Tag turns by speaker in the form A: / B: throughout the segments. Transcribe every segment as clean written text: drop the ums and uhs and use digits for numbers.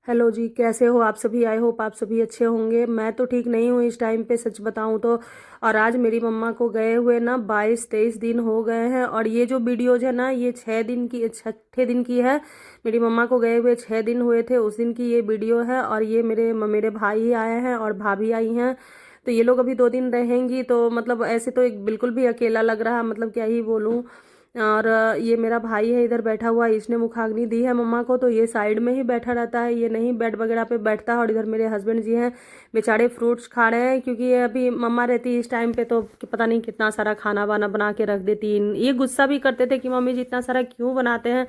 A: Hello जी, कैसे हो आप सभी। आई होप आप सभी अच्छे होंगे। मैं तो ठीक नहीं हूँ इस टाइम पे, सच बताऊँ तो। और आज मेरी मम्मा को गए हुए ना 22-23 दिन हो गए हैं। और ये जो वीडियोज है ना, ये 6 दिन की, 6ठे दिन की है। मेरी मम्मा को गए हुए 6 दिन हुए थे, उस दिन की ये वीडियो है। और ये मेरे भाई आए हैं और भाभी आई हैं। तो ये लोग अभी 2 दिन रहेंगी। तो मतलब ऐसे तो एक बिल्कुल भी अकेला लग रहा है, मतलब क्या ही बोलूँ। और ये मेरा भाई है इधर बैठा हुआ, इसने मुखाग्नि दी है मम्मा को, तो ये साइड में ही बैठा रहता है, ये नहीं बेड वगैरह पे बैठता है। और इधर मेरे हस्बैंड जी हैं, बेचारे फ्रूट्स खा रहे हैं, क्योंकि ये अभी मम्मा रहती इस टाइम पे तो पता नहीं कितना सारा खाना वाना बना के रख देती। ये गुस्सा भी करते थे कि मम्मी जी इतना सारा क्यों बनाते हैं,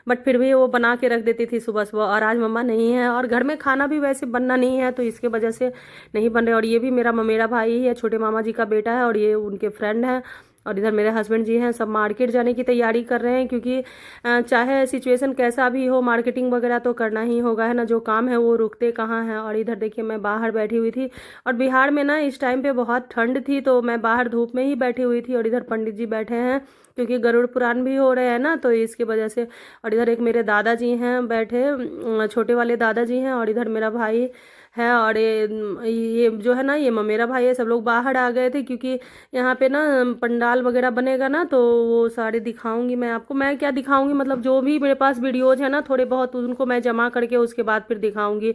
A: बट फिर भी वो बना के रख देती थी सुबह सुबह। और आज मम्मा नहीं है और घर में खाना भी वैसे बनना नहीं है, तो इसके वजह से नहीं बन रहे। और ये भी मेरा भाई ही है, छोटे मामा जी का बेटा है, और ये उनके फ्रेंड हैं। और इधर मेरे हस्बैंड जी हैं, सब मार्केट जाने की तैयारी कर रहे हैं, क्योंकि चाहे सिचुएशन कैसा भी हो, मार्केटिंग वगैरह तो करना ही होगा, है ना। जो काम है वो रुकते कहाँ हैं। और इधर देखिए मैं बाहर बैठी हुई थी, और बिहार में ना इस टाइम पे बहुत ठंड थी, तो मैं बाहर धूप में ही बैठी हुई थी। और इधर पंडित जी बैठे हैं, क्योंकि गरुड़ पुराण भी हो रहे हैं ना, तो इसकी वजह से। और इधर एक मेरे दादाजी हैं बैठे, छोटे वाले दादाजी हैं। और इधर मेरा भाई है। और ये जो है ना, ये मेरा भाई है। सब लोग बाहर आ गए थे, क्योंकि यहाँ पे ना पंडाल वगैरह बनेगा ना, तो वो सारे दिखाऊंगी मैं आपको। मैं क्या दिखाऊंगी, मतलब जो भी मेरे पास वीडियोज है ना थोड़े बहुत, उनको मैं जमा करके उसके बाद फिर दिखाऊंगी।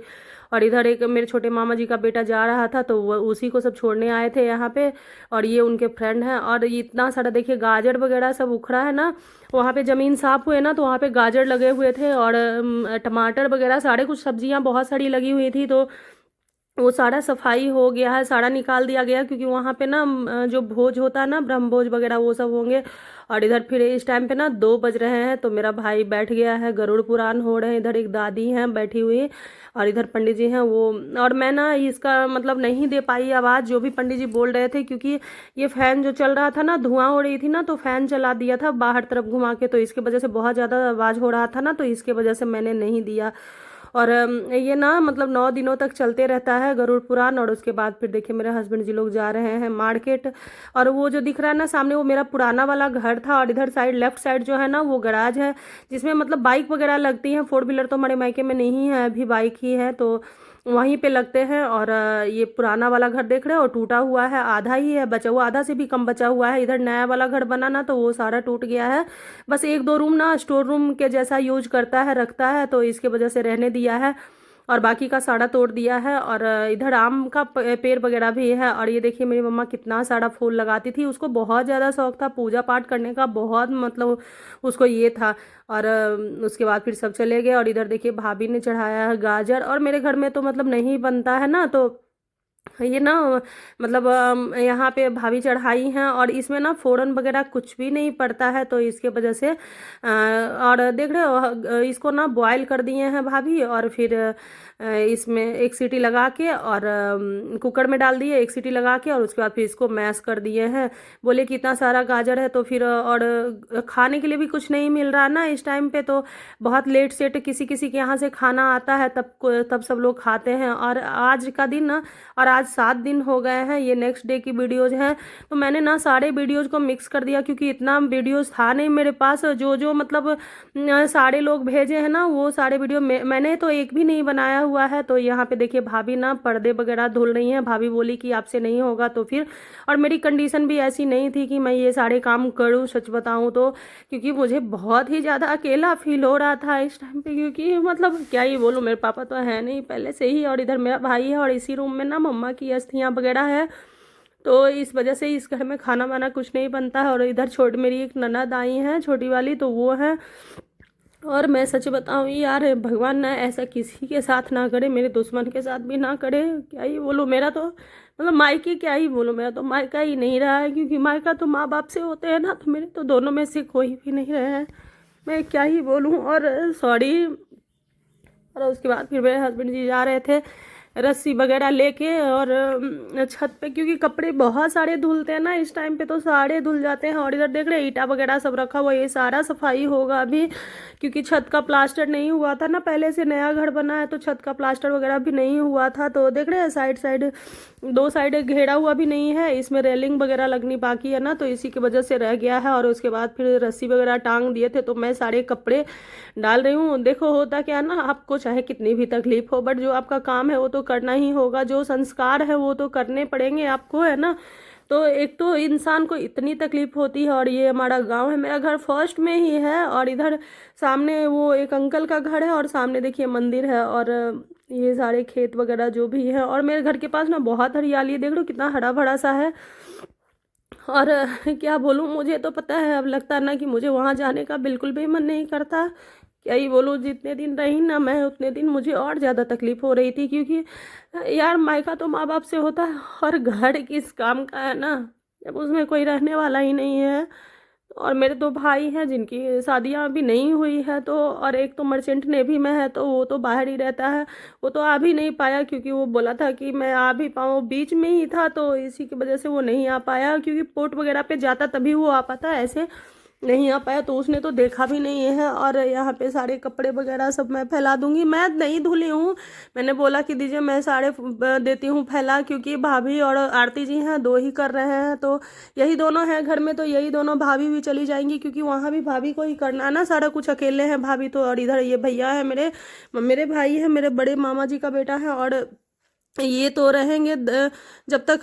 A: और इधर एक मेरे छोटे मामा जी का बेटा जा रहा था, तो वो उसी को सब छोड़ने आए थे यहाँ पे। और ये उनके फ्रेंड हैं। और ये इतना सारा देखिए गाजर वगैरह सब उखड़ा है ना, वहाँ पे ज़मीन साफ हुए ना, तो वहाँ पे गाजर लगे हुए थे, और टमाटर वगैरह सारे कुछ सब्जियां बहुत सारी लगी हुई थी। तो वो सारा सफाई हो गया है, सारा निकाल दिया गया, क्योंकि वहाँ पे ना जो भोज होता है ना, ब्रह्म भोज वगैरह, वो सब होंगे। और इधर फिर इस टाइम पे ना 2 बज रहे हैं, तो मेरा भाई बैठ गया है, गरुड़ पुराण हो रहे हैं। इधर एक दादी हैं बैठी हुई, और इधर पंडित जी हैं वो। और मैं ना इसका मतलब नहीं दे पाई आवाज़, जो भी पंडित जी बोल रहे थे, क्योंकि ये फैन जो चल रहा था ना, धुआं हो रही थी ना, तो फैन चला दिया था बाहर तरफ घुमा के, तो इसके वजह से बहुत ज़्यादा आवाज़ हो रहा था ना, तो इसके वजह से मैंने नहीं दिया। और ये ना मतलब 9 दिनों तक चलते रहता है गरुड़ पुराण। और उसके बाद फिर देखिए मेरे हस्बैंड जी लोग जा रहे हैं मार्केट। और वो जो दिख रहा है ना सामने, वो मेरा पुराना वाला घर था। और इधर साइड लेफ्ट साइड जो है ना, वो गराज है, जिसमें मतलब बाइक वगैरह लगती हैं। 4 व्हीलर तो हमारे मायके में नहीं है, अभी बाइक ही है, तो वहीं पे लगते हैं। और ये पुराना वाला घर देख रहे हो, टूटा हुआ है, आधा ही है बचा हुआ, आधा से भी कम बचा हुआ है। इधर नया वाला घर बना ना, तो वो सारा टूट गया है। बस 1-2 रूम ना स्टोर रूम के जैसा यूज करता है, रखता है, तो इसके वजह से रहने दिया है। और बाकी का सारा तोड़ दिया है। और इधर आम का पेड़ वगैरह भी है। और ये देखिए मेरी मम्मा कितना सारा फूल लगाती थी, उसको बहुत ज़्यादा शौक था पूजा पाठ करने का, बहुत मतलब उसको ये था। और उसके बाद फिर सब चले गए। और इधर देखिए भाभी ने चढ़ाया है गाजर। और मेरे घर में तो मतलब नहीं बनता है ना, तो ये ना मतलब यहाँ पे भाभी चढ़ाई हैं। और इसमें ना फोड़न वगैरह कुछ भी नहीं पड़ता है, तो इसके वजह से और देख रहे हो इसको ना बॉयल कर दिए हैं भाभी। और फिर इसमें एक सीटी लगा के, और कुकर में डाल दिए, एक सीटी लगा के, और उसके बाद फिर इसको मैश कर दिए हैं। बोले कि इतना सारा गाजर है, तो फिर और खाने के लिए भी कुछ नहीं मिल रहा ना इस टाइम पे, तो बहुत लेट सेट किसी किसी के यहाँ से खाना आता है, तब सब लोग खाते हैं। और आज का दिन ना, और आज 7 दिन हो गए हैं, ये नेक्स्ट डे की वीडियोज हैं। तो मैंने ना सारे वीडियोज को मिक्स कर दिया, क्योंकि इतना वीडियोज था नहीं मेरे पास। जो जो मतलब सारे लोग भेजे हैं ना, वो सारे वीडियो मैंने तो एक भी नहीं बनाया हुआ है। तो यहाँ पे देखिए भाभी ना पर्दे वगैरह धुल रही हैं। भाभी बोली कि आपसे नहीं होगा, तो फिर और मेरी कंडीशन भी ऐसी नहीं थी कि मैं ये सारे काम करूँ, सच बताऊँ तो। क्योंकि मुझे बहुत ही ज़्यादा अकेला फील हो रहा था इस टाइम पे, क्योंकि मतलब क्या ही बोलूँ, मेरे पापा तो है नहीं पहले से ही, और इधर मेरा भाई है, और इसी रूम में ना मम्मा की अस्थियाँ वगैरह है। तो इस वजह से इस घर में खाना वाना कुछ नहीं बनता है। और इधर छोटी मेरी एक ननद आई है, छोटी वाली, तो वो है। और मैं सच बताऊँ यार, भगवान ना ऐसा किसी के साथ ना करे, मेरे दुश्मन के साथ भी ना करे। क्या ही बोलूँ, मेरा तो मतलब मायके क्या ही बोलूँ, मेरा तो मायका ही नहीं रहा है, क्योंकि मायका तो माँ बाप से होते हैं ना, तो मेरे तो दोनों में से कोई भी नहीं रहा है। मैं क्या ही बोलूँ। और सॉरी। और उसके बाद फिर मेरे हस्बैंड जी जा रहे थे रस्सी वगैरह लेके और छत पे, क्योंकि कपड़े बहुत सारे धुलते हैं ना इस टाइम पे, तो सारे धुल जाते हैं। और इधर देख रहे ईटा वगैरह सब रखा हुआ, ये सारा सफाई होगा अभी, क्योंकि छत का प्लास्टर नहीं हुआ था ना, पहले से नया घर बना है तो छत का प्लास्टर वगैरह भी नहीं हुआ था। तो देख रहे हैं साइड साइड, दो साइड घेरा हुआ भी नहीं है, इसमें रेलिंग वगैरह लगनी बाकी है ना, तो इसी की वजह से रह गया है। और उसके बाद फिर रस्सी वगैरह टांग दिए थे, तो मैं सारे कपड़े डाल रही हूँ। देखो होता क्या है ना, आपको चाहे कितनी भी तकलीफ हो, बट जो आपका काम है वो तो करना ही होगा, जो संस्कार है वो तो करने पड़ेंगे आपको, है ना। तो एक तो इंसान को इतनी तकलीफ होती है। और ये हमारा गांव है, मेरा घर फर्स्ट में ही है, और इधर सामने वो एक अंकल का घर है, और सामने देखिए मंदिर है, और ये सारे खेत वगैरह जो भी है। और मेरे घर के पास ना बहुत हरियाली है, देख लो कितना हरा भरा सा है। और क्या बोलूँ, मुझे तो पता है, अब लगता है ना कि मुझे वहाँ जाने का बिल्कुल भी मन नहीं करता। क्या ही बोलूँ, जितने दिन रही ना मैं, उतने दिन मुझे और ज़्यादा तकलीफ हो रही थी, क्योंकि यार मायका तो माँ बाप से होता है, और घर किस काम का है ना, जब उसमें कोई रहने वाला ही नहीं है। और मेरे दो भाई हैं जिनकी शादियां अभी नहीं हुई है, तो और एक तो मर्चेंट नेवी में है, तो वो तो बाहर ही रहता है, वो तो आ भी नहीं पाया, क्योंकि वो बोला था कि मैं आ भी पाऊँ, बीच में ही था, तो इसी की वजह से वो नहीं आ पाया, क्योंकि पोर्ट वगैरह पे जाता तभी वो आ पाता, ऐसे नहीं आ पाया। तो उसने तो देखा भी नहीं है। और यहाँ पे सारे कपड़े वगैरह सब मैं फैला दूंगी, मैं नहीं धुली हूँ, मैंने बोला कि दीजिए मैं सारे देती हूँ फैला, क्योंकि भाभी और आरती जी हैं, दो ही कर रहे हैं, तो यही दोनों हैं घर में, तो यही दोनों, भाभी भी चली जाएंगी, क्योंकि वहाँ भी भाभी को ही करना है ना सारा कुछ, अकेले हैं भाभी तो। और इधर ये भैया है मेरे, मेरे भाई है, मेरे बड़े मामा जी का बेटा है, और ये तो रहेंगे जब तक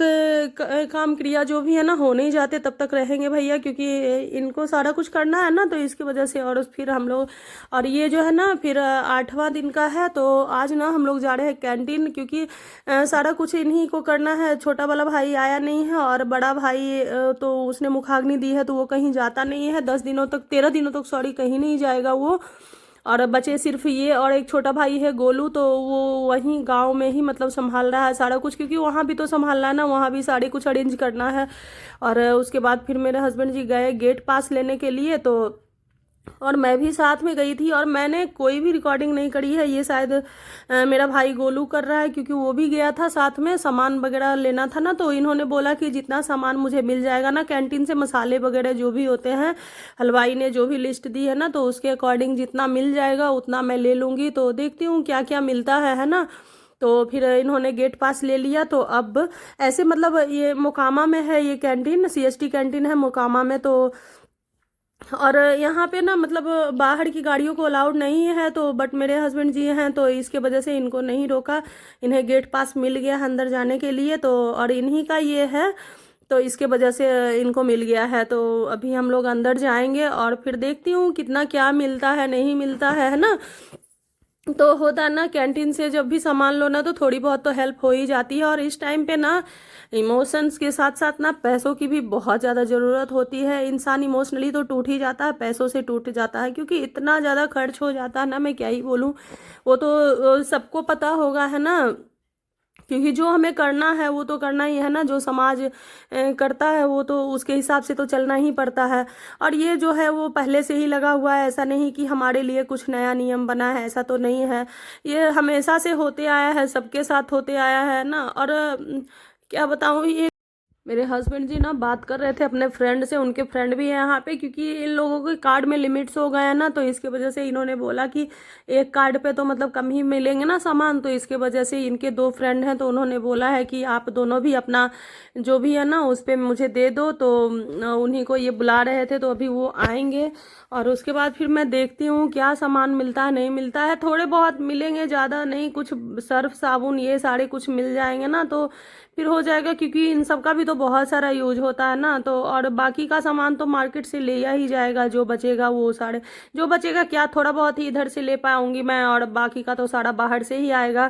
A: काम क्रिया जो भी है ना हो नहीं जाते तब तक रहेंगे भैया, क्योंकि इनको सारा कुछ करना है ना, तो इसकी वजह से। और फिर हम लोग, और ये जो है ना फिर 8वां दिन का है, तो आज ना हम लोग जा रहे हैं कैंटीन, क्योंकि सारा कुछ इन्हीं को करना है। छोटा वाला भाई आया नहीं है, और बड़ा भाई तो उसने मुखाग्नि दी है, तो वो कहीं जाता नहीं है 10 दिनों तक, 13 दिनों तक, सॉरी, कहीं नहीं जाएगा वो। और बचे सिर्फ ये और एक छोटा भाई है गोलू, तो वो वहीं गांव में ही मतलब संभाल रहा है सारा कुछ, क्योंकि वहाँ भी तो संभालना है ना, वहाँ भी सारे कुछ अरेंज करना है। और उसके बाद फिर मेरे हस्बैंड जी गए गेट पास लेने के लिए, तो और मैं भी साथ में गई थी, और मैंने कोई भी रिकॉर्डिंग नहीं करी है, ये शायद मेरा भाई गोलू कर रहा है, क्योंकि वो भी गया था साथ में, सामान वगैरह लेना था ना, तो इन्होंने बोला कि जितना सामान मुझे मिल जाएगा ना कैंटीन से, मसाले वगैरह जो भी होते हैं, हलवाई ने जो भी लिस्ट दी है ना, तो उसके अकॉर्डिंग जितना मिल जाएगा उतना मैं ले लूँगी। तो देखती हूँ क्या क्या मिलता है ना। तो फिर इन्होंने गेट पास ले लिया, तो अब ऐसे मतलब ये मोकामा में है, ये कैंटीन सीएसटी कैंटीन है मोकामा में। तो और यहाँ पे ना मतलब बाहर की गाड़ियों को अलाउड नहीं है, तो बट मेरे हस्बैंड जी हैं, तो इसके वजह से इनको नहीं रोका, इन्हें गेट पास मिल गया है अंदर जाने के लिए, तो और इन्हीं का ये है, तो इसके वजह से इनको मिल गया है। तो अभी हम लोग अंदर जाएंगे, और फिर देखती हूँ कितना क्या मिलता है नहीं मिलता है ना। तो होता है ना, कैंटीन से जब भी सामान लो ना, तो थोड़ी बहुत तो हेल्प हो ही जाती है। और इस टाइम पे ना इमोशंस के साथ साथ ना पैसों की भी बहुत ज़्यादा ज़रूरत होती है। इंसान इमोशनली तो टूट ही जाता है, पैसों से टूट जाता है, क्योंकि इतना ज़्यादा खर्च हो जाता है ना, मैं क्या ही बोलूँ। वो तो सबको पता होगा, है ना, क्योंकि जो हमें करना है वो तो करना ही है ना, जो समाज करता है वो तो उसके हिसाब से तो चलना ही पड़ता है। और ये जो है वो पहले से ही लगा हुआ है, ऐसा नहीं कि हमारे लिए कुछ नया नियम बना है, ऐसा तो नहीं है, ये हमेशा से होते आया है, सबके साथ होते आया है ना। और क्या बताऊँ, ये मेरे हस्बैंड जी ना बात कर रहे थे अपने फ्रेंड से, उनके फ्रेंड भी है यहाँ पे, क्योंकि इन लोगों के कार्ड में लिमिट्स हो गए हैं ना, तो इसके वजह से इन्होंने बोला कि एक कार्ड पे तो मतलब कम ही मिलेंगे ना सामान, तो इसके वजह से इनके दो फ्रेंड हैं, तो उन्होंने बोला है कि आप दोनों भी अपना जो भी है ना उस पर मुझे दे दो। तो उन्हीं को ये बुला रहे थे, तो अभी वो आएंगे, और उसके बाद फिर मैं देखती हूँ क्या सामान मिलता है नहीं मिलता है। थोड़े बहुत मिलेंगे, ज़्यादा नहीं, कुछ सर्फ साबुन ये सारे कुछ मिल जाएंगे ना, तो फिर हो जाएगा, क्योंकि इन सब का भी तो बहुत सारा यूज होता है ना। तो और बाकी का सामान तो मार्केट से लिया ही जाएगा, जो बचेगा वो सारे, जो बचेगा क्या, थोड़ा बहुत ही इधर से ले पाऊंगी मैं, और बाकी का तो सारा बाहर से ही आएगा।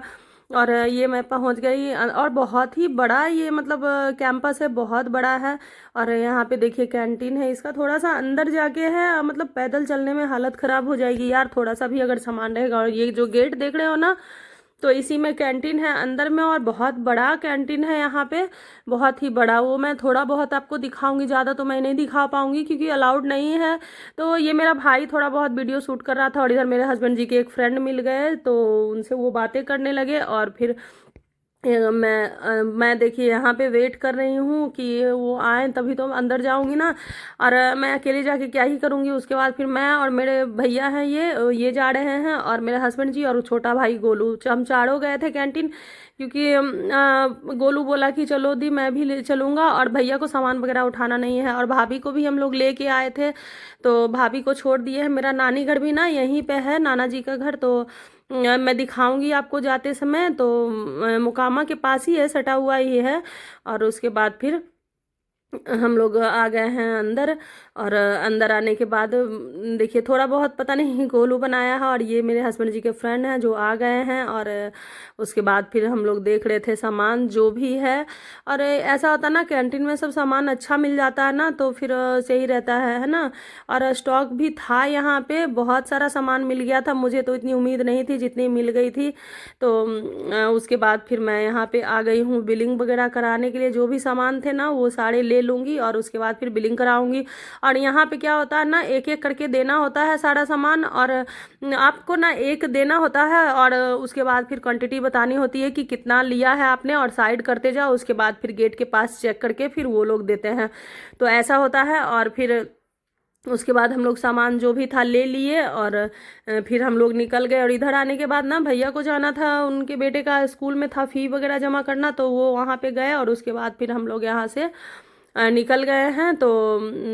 A: और ये मैं पहुंच गई, और बहुत ही बड़ा ये मतलब कैंपस है, बहुत बड़ा है। और यहाँ पे देखिए कैंटीन है, इसका थोड़ा सा अंदर जाके है, मतलब पैदल चलने में हालत खराब हो जाएगी यार, थोड़ा सा भी अगर सामान रहेगा। और ये जो गेट देख रहे हो ना, तो इसी में कैंटीन है अंदर में, और बहुत बड़ा कैंटीन है यहाँ पे, बहुत ही बड़ा। वो मैं थोड़ा बहुत आपको दिखाऊंगी, ज़्यादा तो मैं नहीं दिखा पाऊंगी क्योंकि अलाउड नहीं है। तो ये मेरा भाई थोड़ा बहुत वीडियो शूट कर रहा था, और इधर मेरे हस्बैंड जी के एक फ्रेंड मिल गए, तो उनसे वो बातें करने लगे, और फिर मैं देखिए यहाँ पे वेट कर रही हूँ कि वो आए तभी तो अंदर जाऊँगी ना। और मैं अकेले जाके क्या ही करूँगी। उसके बाद फिर मैं और मेरे भैया हैं, ये जा रहे हैं, और मेरे हस्बैंड जी और छोटा भाई गोलू, हम चारों गए थे कैंटीन। क्योंकि गोलू बोला कि चलो दी मैं भी ले चलूँगा, और भैया को सामान वगैरह उठाना नहीं है, और भाभी को भी हम लोग लेके आए थे तो भाभी को छोड़ दिए हैं। मेरा नानी घर भी ना यहीं पे है, नाना जी का घर। तो मैं दिखाऊंगी आपको जाते समय। तो मुकामा के पास ही है, सटा हुआ ही है। और उसके बाद फिर हम लोग आ गए हैं अंदर। और अंदर आने के बाद देखिए थोड़ा बहुत पता नहीं गोलू बनाया है, और ये मेरे हस्बैंड जी के फ्रेंड हैं जो आ गए हैं। और उसके बाद फिर हम लोग देख रहे थे सामान जो भी है। और ऐसा होता ना कैंटीन में सब सामान अच्छा मिल जाता है ना, तो फिर सही रहता है ना। और स्टॉक भी था यहाँ पे, बहुत सारा सामान मिल गया था। मुझे तो इतनी उम्मीद नहीं थी जितनी मिल गई थी। तो उसके बाद फिर मैं यहाँ पे आ गई हूँ बिलिंग वगैरह कराने के लिए। जो भी सामान थे ना वो सारे ले लूँगी, और उसके बाद फिर बिलिंग कराऊंगी। और यहाँ पे क्या होता है ना, एक एक करके देना होता है सारा सामान। और आपको ना एक देना होता है, और उसके बाद फिर क्वांटिटी बतानी होती है कि कितना लिया है आपने, और साइड करते जाओ। उसके बाद फिर गेट के पास चेक करके फिर वो लोग देते हैं। तो ऐसा होता है। और फिर उसके बाद हम लोग सामान जो भी था ले लिए, और फिर हम लोग निकल गए। और इधर आने के बाद ना भैया को जाना था, उनके बेटे का स्कूल में था फ़ी वगैरह जमा करना, तो वो वहाँ पे गए। और उसके बाद फिर हम लोग यहाँ से निकल गए हैं। तो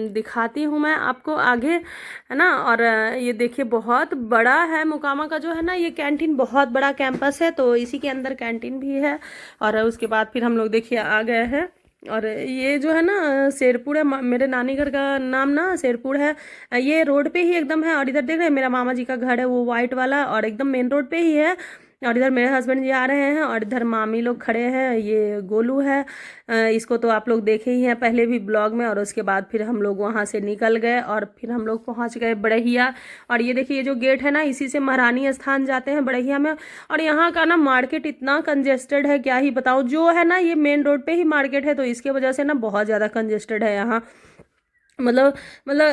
A: दिखाती हूँ मैं आपको आगे, है ना। और ये देखिए बहुत बड़ा है मुकामा का जो है ना ये कैंटीन, बहुत बड़ा कैंपस है। तो इसी के अंदर कैंटीन भी है। और उसके बाद फिर हम लोग देखिए आ गए हैं। और ये जो है ना शेरपुर है, मेरे नानी घर का नाम ना शेरपुर है। ये रोड पे ही एकदम है। और इधर देख रहे हैं मेरा मामा जी का घर है, वो वाइट वाला, और एकदम मेन रोड पे ही है। और इधर मेरे हस्बैंड जी आ रहे हैं, और इधर मामी लोग खड़े हैं, ये गोलू है। इसको तो आप लोग देखे ही हैं पहले भी ब्लॉग में। और उसके बाद फिर हम लोग वहाँ से निकल गए, और फिर हम लोग पहुँच गए बड़हिया। और ये देखिए ये जो गेट है ना, इसी से महारानी स्थान जाते हैं बड़हिया में। और यहाँ का ना मार्केट इतना कंजेस्टेड है, क्या ही बताऊँ। जो है ना ये मेन रोड पे ही मार्केट है, तो इसके वजह से ना बहुत ज़्यादा कंजेस्टेड है यहाँ। मतलब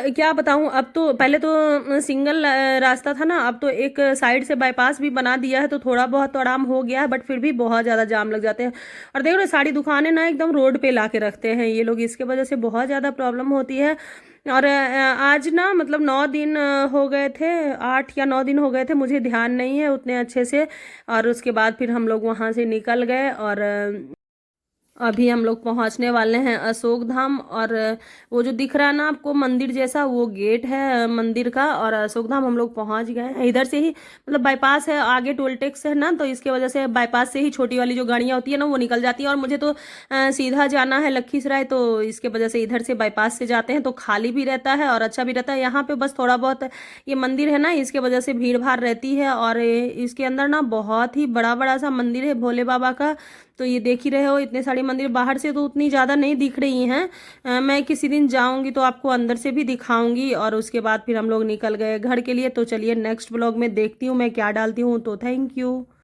A: क्या बताऊं। अब तो पहले तो सिंगल रास्ता था ना, अब तो एक साइड से बाईपास भी बना दिया है, तो थोड़ा बहुत तो आराम हो गया है। बट फिर भी बहुत ज़्यादा जाम लग जाते हैं। और देख रहे हो सारी दुकानें ना एकदम रोड पे ला के रखते हैं ये लोग, इसके वजह से बहुत ज़्यादा प्रॉब्लम होती है। और आज ना मतलब 9 दिन हो गए थे, 8 या 9 दिन हो गए थे, मुझे ध्यान नहीं है उतने अच्छे से। और उसके बाद फिर हम लोग वहाँ से निकल गए। और अभी हम लोग पहुंचने वाले हैं अशोक धाम। और वो जो दिख रहा है ना आपको मंदिर जैसा, वो गेट है मंदिर का। और अशोक धाम हम लोग पहुंच गए हैं। इधर से ही मतलब बाईपास है, आगे टोल टैक्स है ना, तो इसके वजह से बाईपास से ही छोटी वाली जो गाड़ियां होती है ना वो निकल जाती हैं। और मुझे तो सीधा जाना है लखीसराय, तो इसके वजह से इधर से बाईपास से जाते हैं, तो खाली भी रहता है और अच्छा भी रहता है। यहाँ पे बस थोड़ा बहुत ये मंदिर है ना, इसके वजह से भीड़ भाड़ रहती है। और इसके अंदर ना बहुत ही बड़ा बड़ा सा मंदिर है भोले बाबा का। तो ये देख ही रहे हो, इतने सारे मंदिर बाहर से तो उतनी ज़्यादा नहीं दिख रही हैं। मैं किसी दिन जाऊंगी तो आपको अंदर से भी दिखाऊंगी। और उसके बाद फिर हम लोग निकल गए घर के लिए। तो चलिए नेक्स्ट ब्लॉग में देखती हूँ मैं क्या डालती हूँ। तो थैंक यू।